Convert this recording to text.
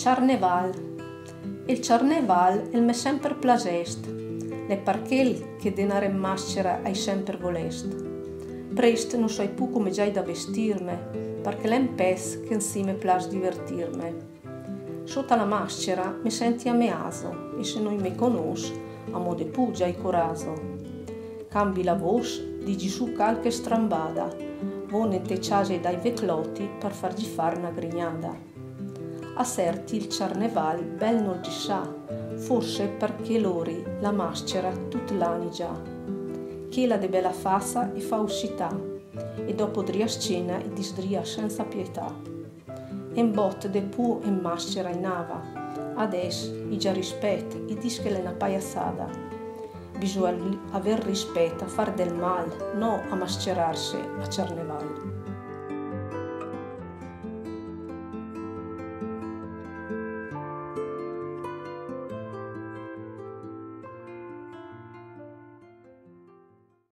Carneval. Il Carneval il me sempre plasest, le parchel che denare in maschera hai sempre volest. Prest non so più come già da vestirme, perché l'em pes che insieme plas divertirme. Sotto la maschera mi senti a me aso, e se non mi conosci, a mo de pu già coraso. Cambi la voce, dici su qualche strambada, vone te ciase dai veclotti per fargli fare una grignada. A certi il Carneval bel non ci sa, forse perché lori la maschera tut l'anni già. Che la de bella fassa e fa uscità, e dopo dria scena e disdria senza pietà. En bot de pu in maschera in ava, adesso i già rispetta e dis che l'è una paiazzada. Bisogna aver rispetto a far del mal, no a mascherarsi a Carneval.